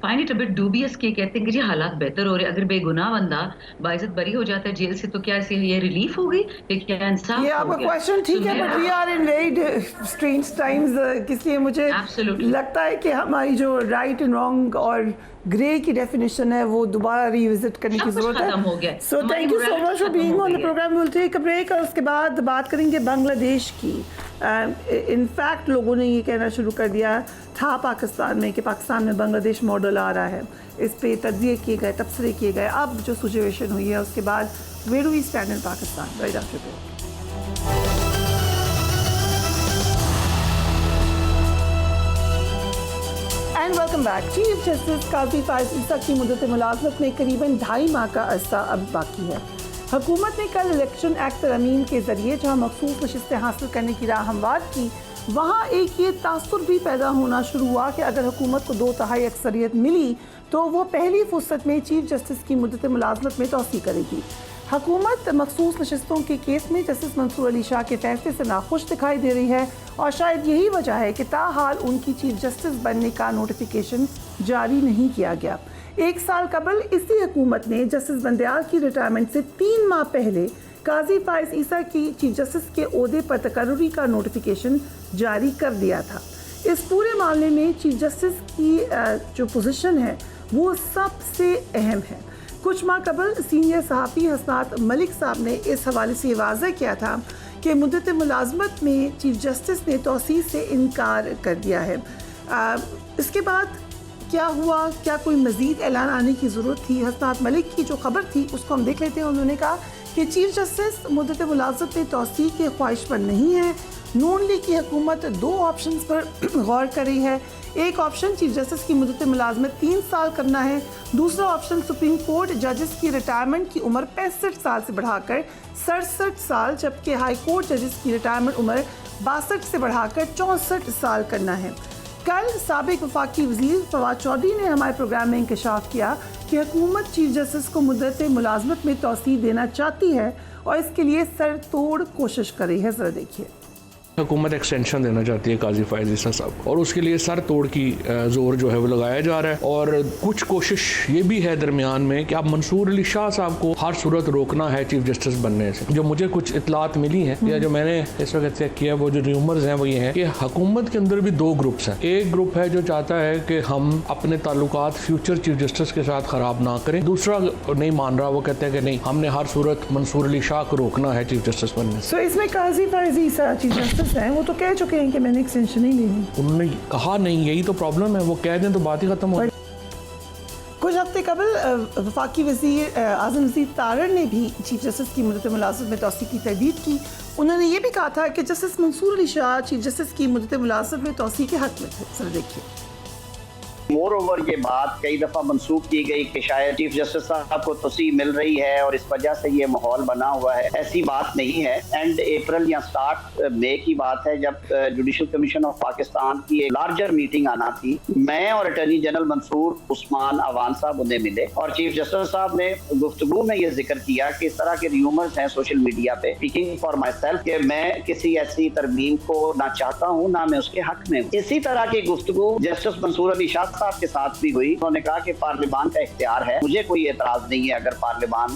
find it a bit dubious कि कहते हैं कि जी हालात बेहतर हो रहे हैं। अगर बेगुनाह बंदा बाइज़्ज़त बरी हो जाता है जेल से, तो क्या ऐसे ये रिलीफ होगी कि क्या इंसाफ? ये आपका क्वेश्चन ठीक है, but we are in very strange times, इसलिए मुझे लगता है कि हमारी जो राइट एंड रॉन्ग और ग्रे की डेफिनेशन है वो दोबारा रिविजिट करने की जरूरत है। So thank you so much for being on the programme. Will take a break और उसके बाद बात करेंगे बांग्लादेश की। इनफैक्ट लोगों ने ये कहना शुरू कर दिया था पाकिस्तान में कि पाकिस्तान में बांग्लादेश मॉडल आ रहा है, इस पे तज्जिए किए गए, तबसरे किए गए। अब जो सिचुएशन हुई है उसके बाद where do we stand in Pakistan right after that? And welcome back. Chief justice Qazi Faez Isa की मुद्दत मुलाजमत में करीबन 2.5 माह का अरसा अब बाकी है। हुकूमत ने कल इलेक्शन एक्ट तरमीम के जरिए जहां मखसूस नशिस्तें हासिल करने की राह हमवार की, वहाँ एक ये तासुर भी पैदा होना शुरू हुआ कि अगर हुकूमत को 2/3 अक्सरियत मिली तो वो पहली फुर्सत में चीफ जस्टिस की मुद्दत मुलाजमत में तोसी करेगी। हुकूमत मखसूस नशिस्तों के केस में जस्टिस मंसूर अली शाह के फैसले से नाखुश दिखाई दे रही है और शायद यही वजह है कि ताहाल उनकी चीफ जस्टिस बनने का नोटिफिकेशन जारी नहीं किया गया। 1 साल कबल इसी हुकूमत ने जस्टिस बंदयाल की रिटायरमेंट से 3 माह पहले काजी फायज ईसा की चीफ जस्टिस के ओहदे पर तकर्रुरी का नोटिफिकेशन जारी कर दिया था। इस पूरे मामले में चीफ जस्टिस की जो पोजीशन है वो सबसे अहम है। कुछ माह कबल सीनियर सहाफ़ी हसनात मलिक साहब ने इस हवाले से वाज़ह किया था कि मुद्दत मुलाजमत में चीफ जस्टिस ने तौसीह से इनकार कर दिया है। इसके बाद क्या हुआ, क्या कोई मज़ीद ऐलान आने की ज़रूरत थी? हसनात मलिक की जो खबर थी उसको हम देख लेते हैं। उन्होंने कहा कि चीफ जस्टिस मुद्दत मुलाजमत में तौसीह के ख्वाहिशमंद नहीं है। नून लीग की हुकूमत 2 ऑप्शंस पर गौर कर रही है। एक ऑप्शन चीफ जस्टिस की मुद्दत मुलाजमत 3 साल करना है। दूसरा ऑप्शन सुप्रीम कोर्ट जजेस की रिटायरमेंट की उम्र 65 साल से बढ़ाकर 67 साल, जबकि हाई कोर्ट जजेस की रिटायरमेंट उम्र 62 से बढ़ाकर 64 साल करना है। कल साबिक वफाकी वज़ीर फवाद चौधरी ने हमारे प्रोग्राम में इंकशाफ किया कि हुकूमत चीफ जस्टिस को मुद्दत मुलाजमत में तौसीह देना चाहती है और इसके लिए सर तोड़ कोशिश कर रही है। ज़रा देखिए। हुकूमत एक्सटेंशन देना चाहती है काजी फायज ईसा साहब और उसके लिए सर तोड़ की जोर जो है वो लगाया जा रहा है। और कुछ कोशिश ये भी है दरमियान में कि अब मंसूर अली शाह साहब को हर सूरत रोकना है चीफ जस्टिस बनने से। जो मुझे कुछ इतलात मिली हैं या जो मैंने इस वक्त चेक किया, वो जो र्यूमर्स हैं वो ये हैं कि हुकूमत के अंदर भी 2 ग्रुप्स हैं। एक ग्रुप है जो चाहता है कि हम अपने ताल्लुकात फ्यूचर चीफ जस्टिस के साथ ख़राब ना करें। दूसरा नहीं मान रहा, वो कहते हैं कि नहीं, हमने हर सूरत मंसूर अली शाह को रोकना है चीफ जस्टिस बनने से। इसमें काजी फायज ईसा चीफ जस्टिस हैं, वो तो कह चुके हैं कि मैंने एक्सटेंशन ही लेनी। उन्होंने कहा नहीं, यही तो प्रॉब्लम है। वो कह दें तो बात ही खत्म हो। कुछ हफ्ते कबल वफाकी वज़ीर आज़म मजीद तारड़ ने भी चीफ जस्टिस की मुद्दत मुलाजमत में तौसीह की तरदीद की। उन्होंने ये भी कहा था कि justice Mansoor Ali Shah chief justice की मुद्दत मुलाजमत में तौसीह के हक में थे। सर देखिए। मोर ओवर ये बात कई दफ़ा मंसूब की गई कि शायद चीफ जस्टिस साहब को तोसी मिल रही है और इस वजह से ये माहौल बना हुआ है। ऐसी बात नहीं है। एंड अप्रैल या स्टार्ट मई की बात है जब जुडिशल कमीशन ऑफ पाकिस्तान की एक लार्जर मीटिंग आना थी। मैं और अटॉर्नी जनरल मंसूर उस्मान अवान साहब उन्हें मिले और चीफ जस्टिस साहब ने गुफ्तगू में ये जिक्र किया कि इस तरह के र्यूमर्स हैं सोशल मीडिया पे, स्पीकिंग फॉर माई सेल्फ, कि मैं किसी ऐसी तरमीम को ना चाहता हूँ ना मैं उसके हक में हूँ। इसी तरह की गुफ्तगू जस्टिस मंसूर अली शाह साहब के साथ भी हुई। उन्होंने कहा कि पार्लियामान का इख्तियार है, मुझे कोई एतराज नहीं है अगर पार्लियामान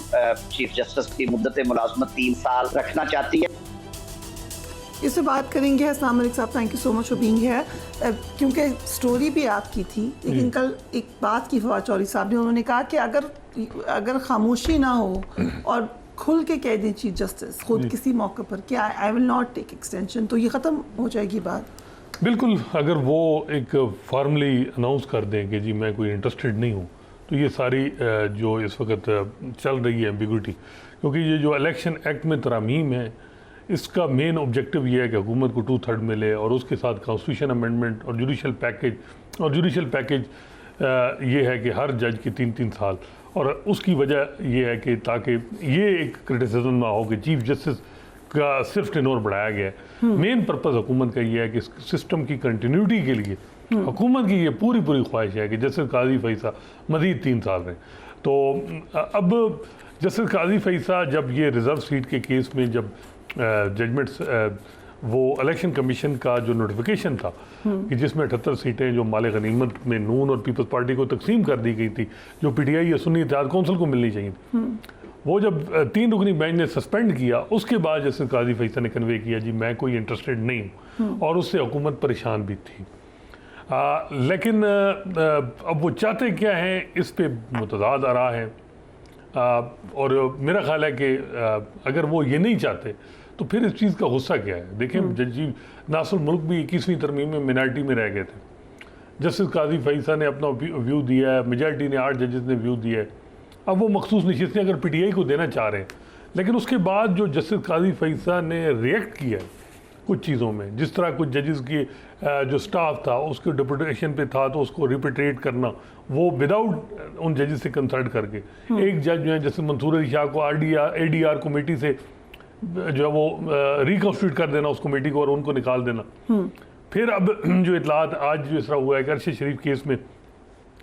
चीफ जस्टिस की मुद्दत मुलाजमत 3 साल रखना चाहती है। इस पर बात करेंगे। अस्सलाम वालेकुम साहब, thank you so much for being here. क्योंकि स्टोरी भी आपकी थी, लेकिन कल एक बात की फवाद चौधरी साहब ने, उन्होंने कहा कि अगर खामोशी ना हो और खुल के कह दें चीफ जस्टिस खुद किसी मौके पर कि I will not take extension, तो ये ख़त्म हो जाएगी बात। बिल्कुल, अगर वो एक फॉर्मली अनाउंस कर दें कि जी मैं कोई इंटरेस्टेड नहीं हूँ, तो ये सारी जो इस वक्त चल रही है एम्बिग्विटी, क्योंकि ये जो इलेक्शन एक्ट में तरामीम है, इसका मेन ऑब्जेक्टिव ये है कि हुकूमत को 2/3 मिले और उसके साथ कॉन्स्टिट्यूशन अमेंडमेंट और जुडिशल पैकेज ये है कि हर जज की 3-3 साल, और उसकी वजह ये है कि ताकि ये एक क्रिटिसिज्म ना हो कि चीफ जस्टिस का सिर्फ टेनोर बढ़ाया गया है। मेन पर्पस हुकूमत का ये है कि सिस्टम की कंटिन्यूटी के लिए हुकूमत की ये पूरी ख्वाहिश है कि जस्टिस काजी फैसा मज़ीद 3 साल में। तो अब जस्टिस काजी फैसा जब ये रिज़र्व सीट के केस में जब जजमेंट्स वो इलेक्शन कमीशन का जो नोटिफिकेशन था कि जिसमें 78 सीटें जो माले गनीमत में नून और पीपल्स पार्टी को तकसीम कर दी गई थी, जो PTI या सुन्नी इत्तेहाद कौंसिल को मिलनी चाहिए थी, वो जब 3 रुकनी बेंच ने सस्पेंड किया, उसके बाद जस्टिस काजी फैसा ने कन्वे किया जी मैं कोई इंटरेस्टेड नहीं हूँ, और उससे हुकूमत परेशान भी थी। लेकिन अब वो चाहते क्या हैं, इस पे मुतज़ाद आरा है। और मेरा ख्याल है कि अगर वो ये नहीं चाहते तो फिर इस चीज़ का गुस्सा क्या है? देखें, जज नासिर मुल्क भी 21वीं तरमीम में मिनॉरिटी में रह गए थे। जस्टिस काजी फैसा ने अपना व्यू दिया है, मेजॉरिटी ने 8 जजेस ने व्यू दिया है। अब वो मखसूस नशिस्तें अगर PTI को देना चाह रहे हैं, लेकिन उसके बाद जो जस्टिस काजी फैसा ने रिएक्ट किया है कुछ चीज़ों में, जिस तरह कुछ जजेस की जो स्टाफ था उसके डिप्यूटेशन पे था, तो उसको रिपेट्रिएट करना, वो विदाउट उन जजेस से कंसल्ट करके, एक जज जो है जस्टिस मंसूर अली शाह को ADR कमेटी से जो है वो रिकॉन्स्टिट्यूट कर देना उस कमेटी को और उनको निकाल देना। फिर अब जो इतलात आज जो इस तरह हुआ है कि अरशद शरीफ केस में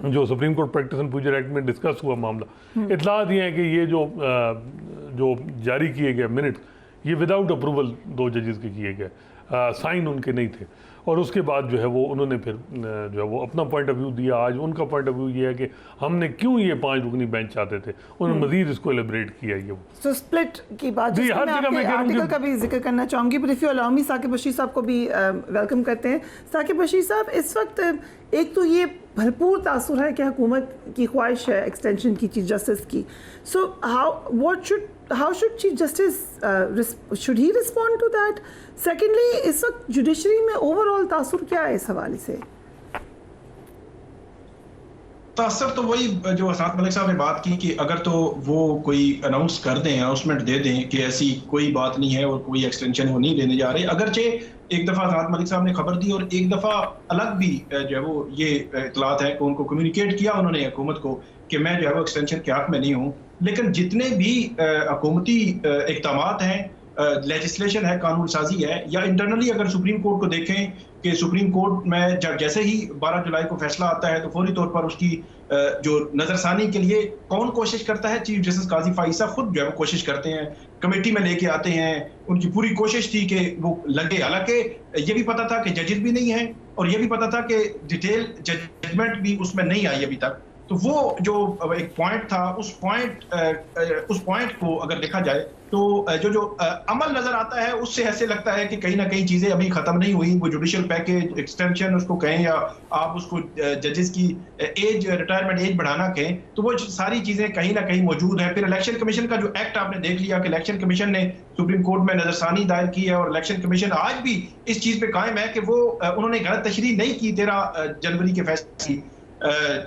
जो supreme court practice and procedure act में डिस्कस हुआ मामला, इतलात ये है कि ये जो जारी किए गए मिनट्स, ये विदाउट अप्रूवल 2 जजेस के किए गए, साइन उनके नहीं थे, और उसके बाद जो है वो उन्होंने फिर जो है वो अपना पॉइंट ऑफ व्यू दिया। आज उनका पॉइंट ऑफ व्यू ये है कि हमने क्यों ये 5 रुकनी बेंच चाहते थे, उन्होंने मजीद इसको एलिब्रेट किया। ये तो स्प्लिट की बात जी, जिसमें हर मैं जगह आपके मैं कह रहा हूं आर्टिकल कि- का भी जिक्र करना चाहूँगी, but if you allow me, Saqib Bashir साहब को भी वेलकम करते हैं। साकिब बशीर साहब, इस वक्त एक तो ये भरपूर तासुर है कि हुकूमत की ख्वाहिश है एक्सटेंशन की चीफ जस्टिस की, सो how should Chief Justice should he respond to that? Secondly, इस वक्त जुडिशरी में ओवरऑल तासुर क्या है इस हवाले से? तासर तो वही जो हसनात मलिक साहब ने बात की कि अगर तो वो कोई अनाउंस कर दें, अनाउंसमेंट दे दें कि ऐसी कोई बात नहीं है और कोई एक्सटेंशन वो नहीं देने जा रहे, अगरचे एक दफ़ा हसनात मलिक साहब ने खबर दी और एक दफ़ा अलग भी जो है वो ये इतलात है कि उनको कम्युनिकेट किया उन्होंने हुकूमत को कि मैं जो है वो एक्सटेंशन के हक में नहीं हूँ, लेकिन जितने भी हुकूमती इक़दामात हैं, लेजिस्लेशन है, कानून साजी है, या इंटरनली अगर सुप्रीम कोर्ट को देखें कि सुप्रीम कोर्ट में जब जैसे ही 12 जुलाई को फैसला आता है तो फौरी तौर पर उसकी जो नजरसानी के लिए कौन कोशिश करता है? चीफ जस्टिस काजी फाइसा खुद जो है वो कोशिश करते हैं, कमेटी में लेके आते हैं। उनकी पूरी कोशिश थी कि वो लगे, हालांकि ये भी पता था कि जजेस भी नहीं है और ये भी पता था कि डिटेल जजमेंट भी उसमें नहीं आई अभी तक। तो वो जो एक पॉइंट था, उस पॉइंट को अगर देखा जाए तो जो अमल नजर आता है उससे ऐसे लगता है कि कहीं ना कहीं चीजें अभी खत्म नहीं हुई। वो जुडिशियल पैकेज एक्सटेंशन उसको कहें या आप उसको जजेस की एज, रिटायरमेंट एज बढ़ाना कहें, तो वो सारी चीजें कहीं ना कहीं मौजूद है। फिर इलेक्शन कमीशन का जो एक्ट आपने देख लिया कि इलेक्शन कमीशन ने सुप्रीम कोर्ट में नजरसानी दायर की है और इलेक्शन कमीशन आज भी इस चीज पे कायम है कि वो उन्होंने गलत तशरीह नहीं की 13 जनवरी के फैसले की,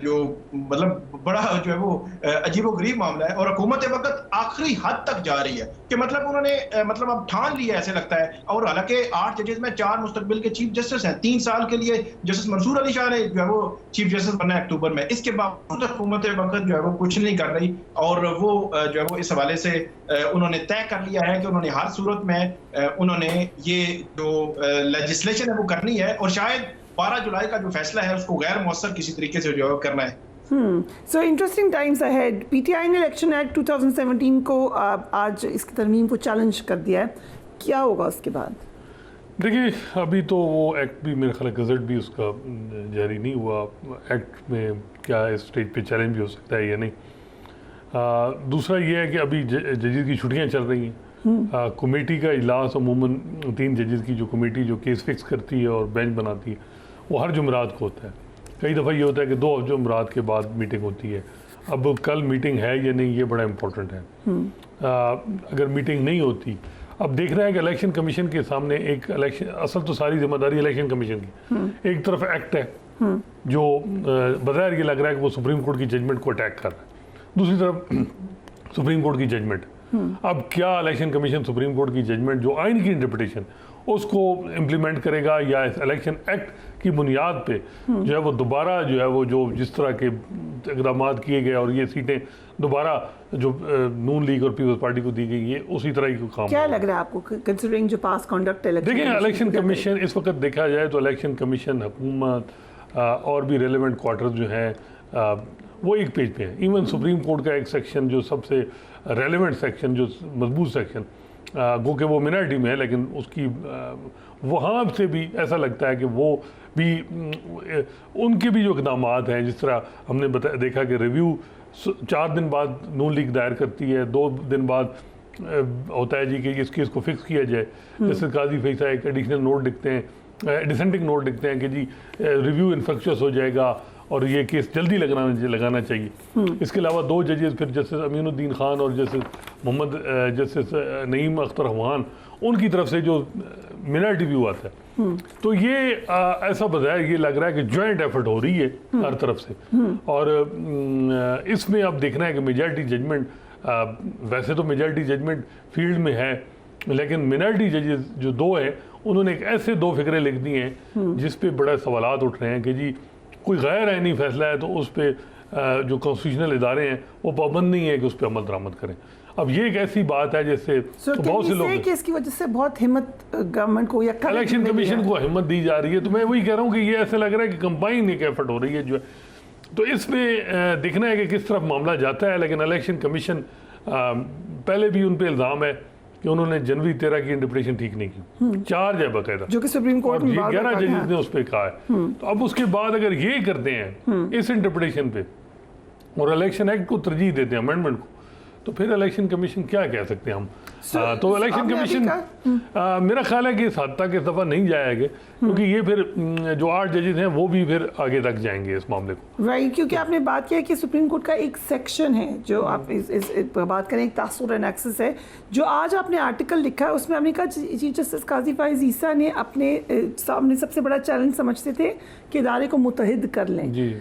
जो मतलब बड़ा जो है वो अजीबोगरीब मामला है। और हुकूमत वक्त आखिरी हद तक जा रही है कि मतलब उन्होंने मतलब अब ठान लिया ऐसे लगता है। और हालांकि 8 जजेस में 4 मुस्तकबिल के चीफ जस्टिस हैं, 3 साल के लिए जस्टिस मंसूर अली शाह ने जो है वो चीफ जस्टिस बनना है अक्टूबर में। इसके बावजूद हुकूमत वक्त जो है वो कुछ नहीं कर रही और वो जो है वो इस हवाले से उन्होंने तय कर लिया है कि उन्होंने हर सूरत में उन्होंने ये जो लेजिस्लेशन है वो करनी है और शायद 12 जुलाई का जो फैसला है उसको गैर मौसर किसी तरीके से जो करना है। So interesting times ahead. PTI ने इलेक्शन एक्ट 2017 को आज इसकी तरमीम को चैलेंज कर दिया है, क्या होगा उसके बाद? देखिए, अभी तो वो एक्ट भी मेरे ख्याल गजट भी उसका जारी नहीं हुआ। एक्ट में क्या इस स्टेज पे चैलेंज भी हो सकता है या नहीं। दूसरा ये है कि अभी जजेस की छुट्टियां चल रही हैं। कमेटी का इजलास अमूमन 3 जजेस की जो कमेटी जो केस फिक्स करती है और बेंच बनाती है वो हर जुमरात को होता है। कई दफ़ा ये होता है कि 2 जुमरात के बाद मीटिंग होती है। अब कल मीटिंग है या नहीं ये बड़ा इम्पोर्टेंट है। अगर मीटिंग नहीं होती, अब देखना है कि इलेक्शन कमीशन के सामने एक इलेक्शन, असल तो सारी जिम्मेदारी इलेक्शन कमीशन की। एक तरफ एक्ट है जो बज़ाहिर ये लग रहा है कि वो सुप्रीम कोर्ट की जजमेंट को अटैक कर रहा है, दूसरी तरफ सुप्रीम कोर्ट की जजमेंट। अब क्या इलेक्शन कमीशन सुप्रीम कोर्ट की जजमेंट जो आइन की इंटरप्रिटेशन उसको इम्प्लीमेंट करेगा या इस इलेक्शन एक्ट की बुनियाद पे जो है वो दोबारा जो है वो जो जिस तरह के इक़दाम किए गए और ये सीटें दोबारा जो नून लीग और पीपल्स पार्टी को दी गई है उसी तरह की काम। क्या लग रहा है आपको कंसिडरिंग जो पास कंडक्ट इलेक्शन? देखिए, इलेक्शन कमीशन इस वक्त देखा जाए तो इलेक्शन कमीशन, हुकूमत और भी रेलिवेंट क्वार्टर्स जो हैं वो एक पेज पे है। इवन सुप्रीम कोर्ट का एक सेक्शन जो सबसे रेलिवेंट सेक्शन, जो मजबूत सेक्शन, गो के वो मिनॉरिटी में है, लेकिन उसकी वहाँ से भी ऐसा लगता है कि वो भी उनके भी जो इक़दाम हैं, जिस तरह हमने देखा कि रिव्यू 4 दिन बाद नून लीग दायर करती है, 2 दिन बाद होता है जी कि इस केस को फिक्स किया जाए। जैसे काजी फैसा एक एडिशनल नोट लिखते हैं डिसेंटिंग नोट लिखते हैं कि जी रिव्यू इन्फेक्शियस हो जाएगा और ये केस जल्दी लगाना चाहिए। इसके अलावा 2 जजेस फिर जस्टिस अमीनुद्दीन खान और जस्टिस नईम अख्तर हमान, उनकी तरफ से जो मिनट रिव्यू आता है, तो ये ऐसा बताया, ये लग रहा है कि जॉइंट एफर्ट हो रही है हर तरफ से। और इसमें अब देखना है कि मेजॉरिटी जजमेंट, वैसे तो मेजॉरिटी जजमेंट फील्ड में है, लेकिन मिनॉरिटी जजेस जो 2 हैं उन्होंने एक ऐसे 2 फिक्रे लिख दिए हैं जिस पे बड़े सवालात उठ रहे हैं कि जी कोई गैर आईनी फैसला है तो उस पर जो कॉन्स्टिट्यूशनल इदारे हैं वो पाबंद नहीं है कि उस पर अमल दरामद करें। अब ये एक ऐसी बात है जैसे तो बहुत से लोग कि इसकी वजह से बहुत हिम्मत गवर्नमेंट को या इलेक्शन कमीशन को हिम्मत दी जा रही है। तो मैं वही कह रहा हूँ कि ये ऐसा लग रहा है कि कंबाइन एक एफर्ट हो रही है जो है, तो इसमें देखना है कि किस तरफ मामला जाता है। लेकिन इलेक्शन कमीशन पहले भी उन पर इल्ज़ाम है कि उन्होंने जनवरी 13 की इंटरप्रिटेशन ठीक नहीं की, चार्ज है बाकायदा, जो कि सुप्रीम कोर्ट में 11 जजेस ने उस पर कहा है। तो अब उसके बाद अगर ये करते हैं इस इंटरप्रिटेशन पे और इलेक्शन एक्ट को तरजीह देते हैं अमेंडमेंट को, तो फिर इलेक्शन कमीशन क्या कह सकते हैं हम। तो इलेक्शन कमीशन मेरा ख्याल है कि इस हद तक इस दफ़ा नहीं जाएगा, क्योंकि ये फिर जो 8 जजेस हैं वो भी फिर आगे तक जाएंगे इस मामले को। राइट, क्योंकि आपने बात किया कि सुप्रीम कोर्ट का एक सेक्शन है जो आप इस बात करें, एक तासुर एंड एक्सेस है, जो आज आपने आर्टिकल लिखा है उसमें आपने कहा चीफ जस्टिस काजी फाइज ईसा ने अपने सामने सबसे बड़ा चैलेंज समझते थे कि इदारे को मुतहिद कर लें। जी,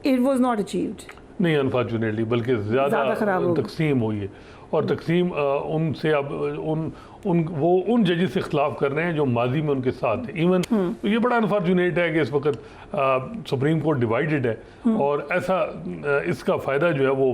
इट वॉज नॉट अचीव्ड। नहीं, अनफॉर्चुनेटली, बल्कि ज़्यादा तकसीम हुई है। और तकसीम उनसे अब वो उन जजेस से इख्तलाफ कर रहे हैं जो माजी में उनके साथ थे इवन। तो ये बड़ा अनफॉर्चुनेट है कि इस वक्त सुप्रीम कोर्ट डिवाइडेड है और ऐसा इसका फ़ायदा जो है वो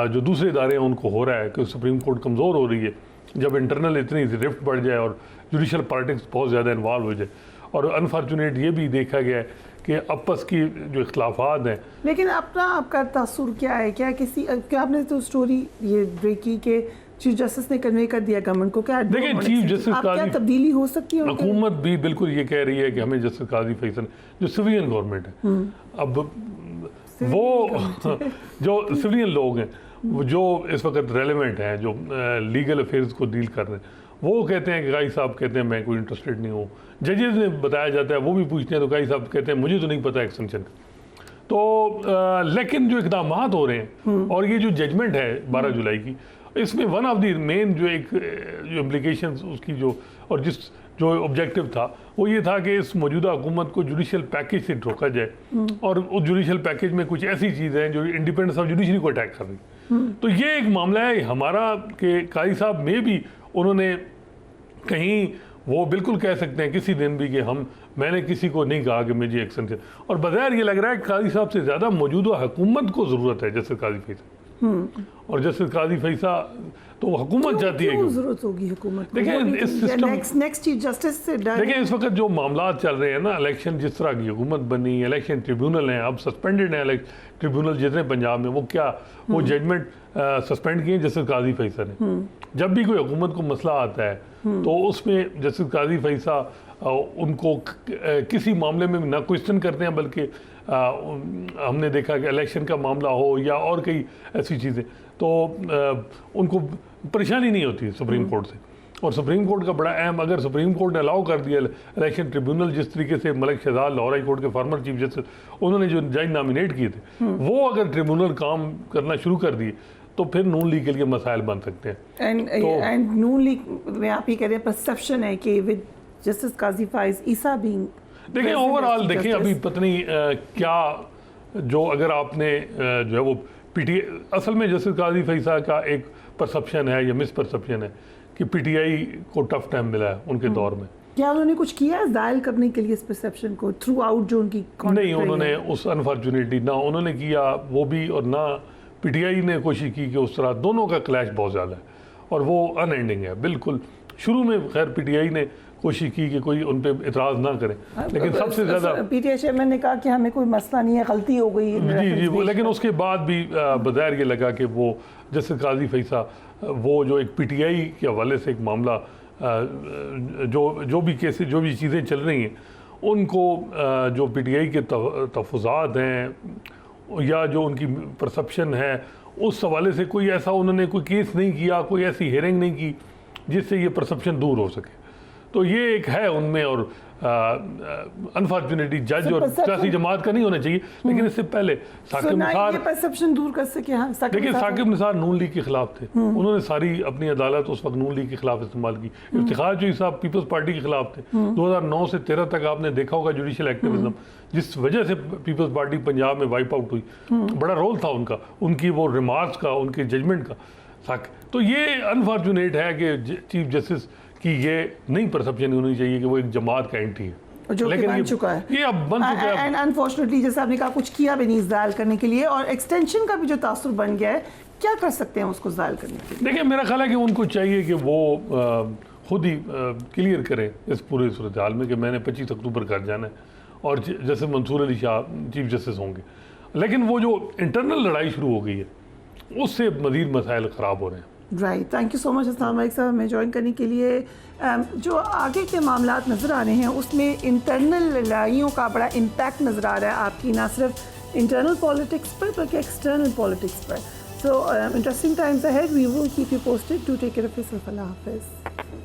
जो दूसरे इदारे हैं उनको हो रहा है कि सुप्रीम कोर्ट कमज़ोर हो रही है जब इंटरनल इतनी रिफ्ट बढ़ जाए और जुडिशल पॉलिटिक्स बहुत ज़्यादा इन्वॉल्व हो जाए। और अनफॉर्चुनेट ये भी देखा गया है कि आपस की जो इख्तलाफात हैं। लेकिन आपका तासुर क्या है, क्या आपने तो स्टोरी ये ब्रेक की कि चीफ जस्टिस ने कन्वे कर दिया गवर्नमेंट को, क्या देखिए चीफ जस्टिस क्या तब्दीली हो सकती है? हुकूमत भी बिल्कुल ये कह रही है कि हमें जस्टिस काजी फैसल जो सिविलियन गवर्नमेंट है, अब वो जो सिविलियन लोग हैं जो इस वक्त रेलेवेंट हैं, जो लीगल अफेयर्स को डील कर रहे हैं, वो कहते हैं कि काई साहब कहते हैं मैं कोई इंटरेस्टेड नहीं हूँ। जजेस ने बताया जाता है, वो भी पूछते हैं तो काई साहब कहते हैं मुझे तो नहीं पता एक्सटेंशन का। तो लेकिन जो इकदाम हो रहे हैं और ये जो जजमेंट है 12 जुलाई की, इसमें वन ऑफ द मेन जो इम्प्लीकेशंस उसकी और जो ऑब्जेक्टिव था वो ये था कि इस मौजूदा हुकूमत को जुडिशल पैकेज से रोका जाए और उस जुडिशल पैकेज में कुछ ऐसी चीज़ें हैं जो इंडिपेंडेंस ऑफ जुडिशरी को अटैक कर रही। तो ये एक मामला है हमारा कि काजी साहब में भी उन्होंने कहीं वो बिल्कुल कह सकते हैं किसी दिन भी कि मैंने किसी को नहीं कहा कि मुझे एक्सटेंशन, और बज़ाहिर ये लग रहा है कि काजी साहब से ज़्यादा मौजूदा हुकूमत को ज़रूरत है जस्टिस काजी फैसल। और जस्टिस काजी फैसा तो हुकूमत चाहती है, क्यों ज़रूरत होगी हुकूमत? देखिए इस सिस्टम नेक्स्ट चीफ जस्टिस से देखिए इस वक्त जो मामला चल रहे हैं ना, इलेक्शन जिस तरह की हुकूमत बनी, इलेक्शन ट्रिब्यूनल हैं, अब सस्पेंडेड हैं ट्रिब्यूनल जितने पंजाब में, वो क्या वो जजमेंट सस्पेंड किए जस्टिस काजी फैसल ने। जब भी कोई हुकूमत को मसला आता है तो उसमें जस्टिस काजी फैसा उनको किसी मामले में ना क्वेश्चन करते हैं, बल्कि हमने देखा कि इलेक्शन का मामला हो या और कई ऐसी चीज़ें, तो उनको परेशानी नहीं होती सुप्रीम कोर्ट से। और सुप्रीम कोर्ट का बड़ा अहम, अगर सुप्रीम कोर्ट ने अलाउ कर दिया इलेक्शन ट्रिब्यूनल, जिस तरीके से मलिक शहजाद लाहौर हाई कोर्ट के फॉर्मर चीफ जस्टिस उन्होंने जो जज नॉमिनेट किए थे, वो अगर ट्रिब्यूनल काम करना शुरू कर दिए तो फिर नून लीग के लिए मसाइल बन सकते हैं। एंड नून लीग में आप ही कह रहे हैं परसेप्शन है कि with justice Qazi Faez Isa being, देखिए ओवरऑल देखिए अभी पत्नी क्या जो अगर आपने जो है वो पीटीआई, असल में जस्टिस काजी फैसा का एक परसेप्शन है या मिस परसेप्शन है कि पीटीआई को टफ टाइम मिला है उनके दौर में। क्या उन्होंने कुछ किया है दायल करने के लिए इस परसेप्शन को थ्रू आउट जो उनकी नहीं, उन्होंने उस अनफॉर्चुनेटली ना उन्होंने किया वो भी, और ना पीटीआई ने कोशिश की कि उस तरह दोनों का क्लैश बहुत ज़्यादा है और वो अनएंडिंग है बिल्कुल। शुरू में खैर पीटीआई ने कोशिश की कि कोई उन पर इतराज़ ना करे, लेकिन सबसे ज़्यादा पीटीआई चेयरमैन ने कहा कि हमें कोई मसला नहीं है, गलती हो गई जी, लेकिन उसके बाद भी बज़ाहिर ये लगा कि वो जस्टिस काजी फैसा वो जो एक पीटीआई के हवाले से एक मामला जो भी केसेस जो भी चीज़ें चल रही हैं उनको जो पीटीआई के तहफ़्फ़ुज़ात हैं या जो उनकी परसेप्शन है उस हवाले से कोई ऐसा उन्होंने कोई केस नहीं किया, कोई ऐसी हेयरिंग नहीं की जिससे ये परसेप्शन दूर हो सके। तो ये एक है उनमें, और अनफॉर्चुनेटली जज So और perception- सियासी जमात का नहीं होना चाहिए, लेकिन इससे पहले साकिब निसार, ये परसेप्शन दूर कर सके। हाँ, देखिए साकिब निसार नून लीग के खिलाफ थे, उन्होंने सारी अपनी अदालत उस वक्त नून लीग के खिलाफ इस्तेमाल की। इफ्तिखार जोई साहब पीपल्स पार्टी के खिलाफ थे। 2009 से 13 तक आपने देखा होगा जुडिशल एक्टिविज्म, जिस वजह से पीपल्स पार्टी पंजाब में वाइप आउट हुई, बड़ा रोल था उनका, उनकी वो रिमार्क्स का, उनके जजमेंट का। तो ये अनफॉर्चुनेट है कि चीफ जस्टिस की ये नई परसेप्शन होनी चाहिए कि वो एक जमात का एंटी है, जो कि बन चुका है। ये अब बन चुका है। एंड अनफॉर्चुनेटली जैसे आपने कहा कुछ किया भी नहीं ज़ायल करने के लिए, और एक्सटेंशन का भी जो तासुर बन गया है, क्या कर सकते हैं उसको ज़ायल करने के लिए? देखिए मेरा ख्याल है कि उनको चाहिए कि वो खुद ही क्लियर करें इस पूरे सूरत हाल में कि मैंने 25 अक्टूबर घर जाना है और जैसे मंसूर अली शाह चीफ जस्टिस होंगे। लेकिन वो जो इंटरनल लड़ाई शुरू हो गई है उससे मज़ीद मसाइल ख़राब हो रहे हैं। Right, thank you so much अस्सलाम वालेकुम साहब हमें ज्वाइन करने के लिए। जो आगे के मामलात नज़र आ रहे हैं उसमें इंटरनल लड़ाइयों का बड़ा इम्पैक्ट नज़र आ रहा है आपकी, ना सिर्फ इंटरनल पॉलिटिक्स पर बल्कि एक्सटर्नल पॉलिटिक्स पर। So interesting times ahead, we will keep you posted. Do take care of yourself. अल्लाह हाफिज़।